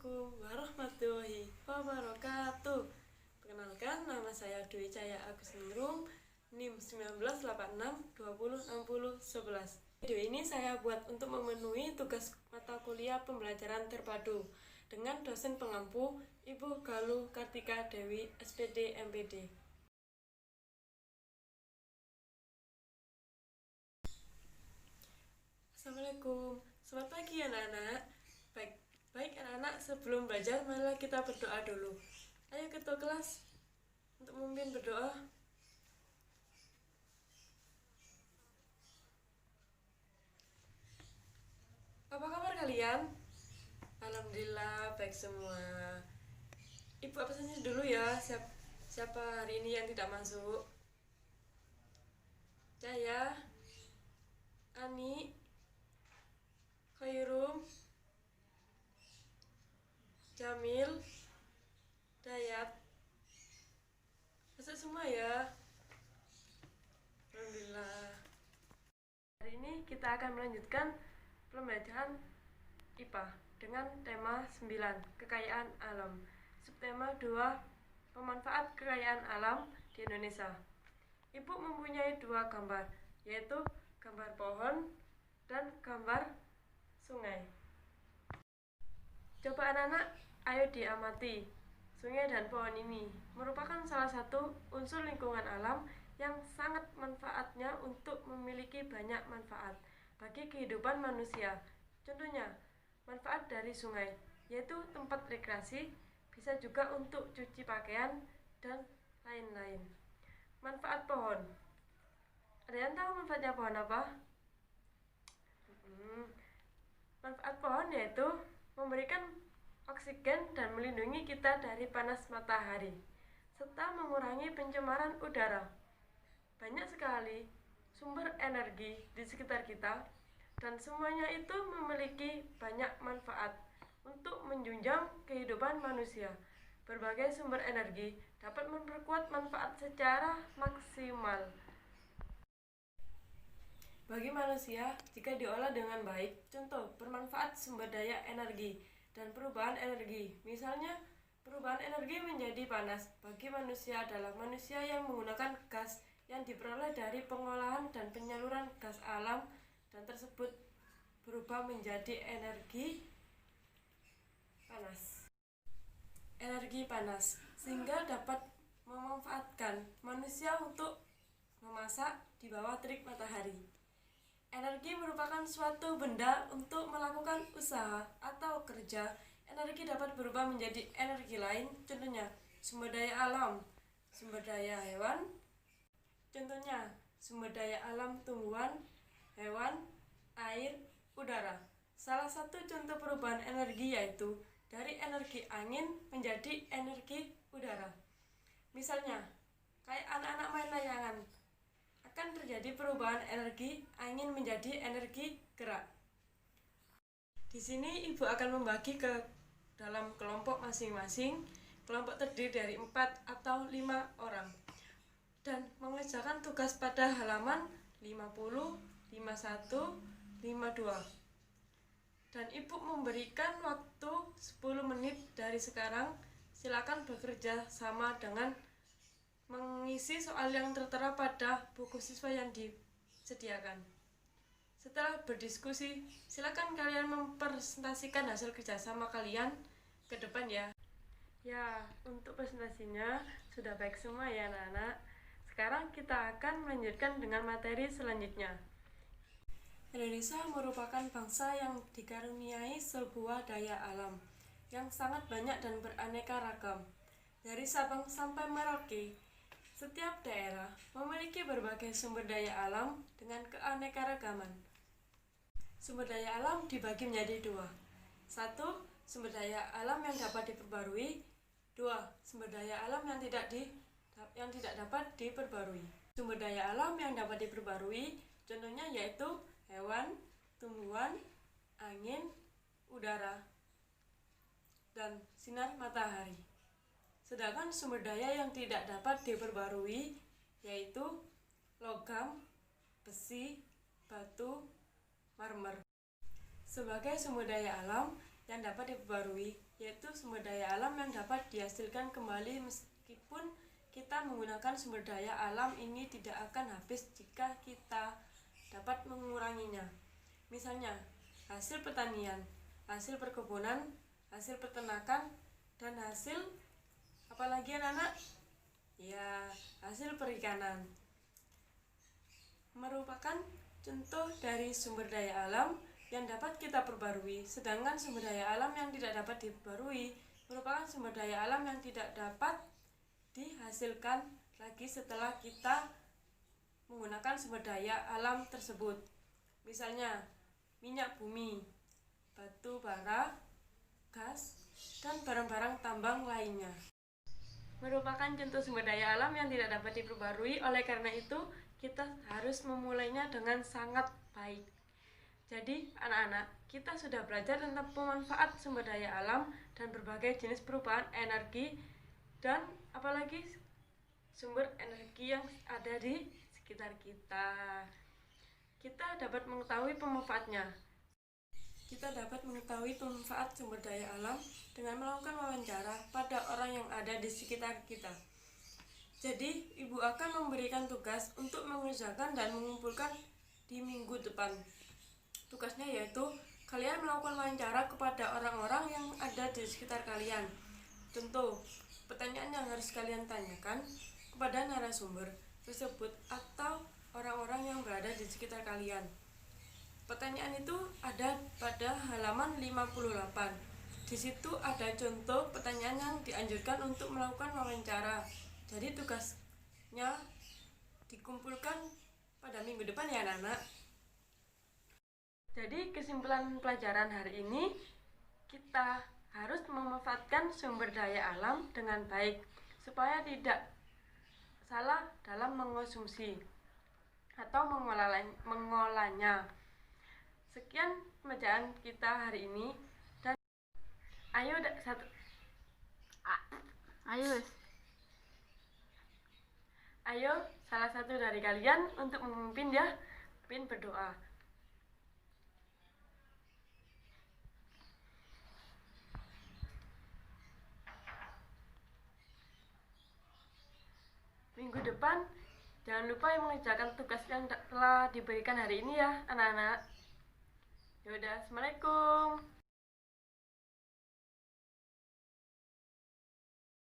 Assalamualaikum warahmatullahi wabarakatuh. Perkenalkan, nama saya Dwi Cahya Agus Ningrum, NIM 1986206011. Video ini saya buat untuk memenuhi tugas mata kuliah pembelajaran terpadu dengan dosen pengampu Ibu Galuh Kartika Dewi, SPD MPD. Assalamualaikum, selamat pagi anak-anak. Baik anak-anak, sebelum belajar marilah kita berdoa dulu. Ayo ketua kelas untuk memimpin berdoa. Apa kabar kalian? Alhamdulillah baik semua. Ibu absensi dulu ya. Siapa hari ini yang tidak masuk? Jaya, Ani, Khairum, Jamil, Dayat. Masuk semua ya. Alhamdulillah. Hari ini kita akan melanjutkan pembelajaran IPA dengan tema 9, kekayaan alam. Subtema 2, pemanfaat kekayaan alam di Indonesia. Ibu mempunyai dua gambar, yaitu gambar pohon dan gambar sungai. Coba anak-anak, ayo diamati. Sungai dan pohon ini merupakan salah satu unsur lingkungan alam yang sangat manfaatnya untuk memiliki banyak manfaat bagi kehidupan manusia. Contohnya, manfaat dari sungai, yaitu tempat rekreasi, bisa juga untuk cuci pakaian, dan lain-lain. Manfaat pohon. Ada yang tahu manfaatnya pohon apa? Manfaat pohon yaitu memberikan oksigen dan melindungi kita dari panas matahari, serta mengurangi pencemaran udara. Banyak sekali sumber energi di sekitar kita, dan semuanya itu memiliki banyak manfaat untuk menjunjang kehidupan manusia. Berbagai sumber energi dapat memperkuat manfaat secara maksimal bagi manusia jika diolah dengan baik. Contoh, bermanfaat sumber daya energi dan perubahan energi. Misalnya, perubahan energi menjadi panas bagi manusia adalah manusia yang menggunakan gas yang diperoleh dari pengolahan dan penyaluran gas alam, dan tersebut berubah menjadi energi panas, sehingga dapat memanfaatkan manusia untuk memasak di bawah terik matahari. Energi merupakan suatu benda untuk melakukan usaha atau kerja. Energi dapat berubah menjadi energi lain, contohnya sumber daya alam, sumber daya hewan, contohnya sumber daya alam tumbuhan, hewan, air, udara. Salah satu contoh perubahan energi yaitu dari energi angin menjadi energi udara. Misalnya, kayak anak-anak main layangan, akan terjadi perubahan energi angin menjadi energi gerak. Di sini ibu akan membagi ke dalam kelompok masing-masing. Kelompok terdiri dari 4 atau 5 orang dan mengerjakan tugas pada halaman 50, 51, 52. Dan ibu memberikan waktu 10 menit dari sekarang. Silakan bekerja sama dengan mengisi soal yang tertera pada buku siswa yang disediakan. Setelah berdiskusi, silakan kalian mempresentasikan hasil kerjasama kalian ke depan ya. Ya, untuk presentasinya sudah baik semua ya anak-anak. Sekarang kita akan melanjutkan dengan materi selanjutnya. Indonesia merupakan bangsa yang dikaruniai sebuah daya alam yang sangat banyak dan beraneka ragam. Dari Sabang sampai Merauke, setiap daerah memiliki berbagai sumber daya alam dengan keanekaragaman. Sumber daya alam dibagi menjadi 2. 1. Sumber daya alam yang dapat diperbarui. 2. Sumber daya alam yang tidak dapat diperbarui. Sumber daya alam yang dapat diperbarui contohnya yaitu hewan, tumbuhan, angin, udara, dan sinar matahari. Sedangkan sumber daya yang tidak dapat diperbarui yaitu logam, besi, batu, marmer. Sebagai sumber daya alam yang dapat diperbarui, yaitu sumber daya alam yang dapat dihasilkan kembali meskipun kita menggunakan sumber daya alam ini tidak akan habis jika kita dapat menguranginya. Misalnya, hasil pertanian, hasil perkebunan, hasil peternakan, dan hasil apalagi anak-anak? Ya, hasil perikanan. Merupakan contoh dari sumber daya alam yang dapat kita perbarui, sedangkan sumber daya alam yang tidak dapat diperbarui merupakan sumber daya alam yang tidak dapat dihasilkan lagi setelah kita menggunakan sumber daya alam tersebut. Misalnya, minyak bumi, batu bara, gas, dan barang-barang tambang lainnya merupakan contoh sumber daya alam yang tidak dapat diperbarui. Oleh karena itu, kita harus memulainya dengan sangat baik. Jadi, anak-anak, kita sudah belajar tentang pemanfaat sumber daya alam dan berbagai jenis perubahan energi dan apalagi sumber energi yang ada di sekitar kita. Kita dapat mengetahui pemanfaatnya. Kita dapat mengetahui pemanfaat sumber daya alam dengan melakukan wawancara pada orang yang ada di sekitar kita. Jadi, Ibu akan memberikan tugas untuk mengerjakan dan mengumpulkan di minggu depan. Tugasnya yaitu kalian melakukan wawancara kepada orang-orang yang ada di sekitar kalian. Tentu, pertanyaan yang harus kalian tanyakan kepada narasumber tersebut atau orang-orang yang berada di sekitar kalian. Pertanyaan itu ada pada halaman 58. Di situ ada contoh pertanyaan yang dianjurkan untuk melakukan wawancara. Jadi tugasnya dikumpulkan pada minggu depan ya anak-anak. Jadi kesimpulan pelajaran hari ini, kita harus memanfaatkan sumber daya alam dengan baik supaya tidak salah dalam mengonsumsi atau mengolahnya. Sekian pembacaan kita hari ini dan ayo salah satu dari kalian untuk memimpin ya, pimpin berdoa. Minggu depan jangan lupa mengerjakan tugas yang telah diberikan hari ini ya anak-anak. Yaudah, assalamualaikum.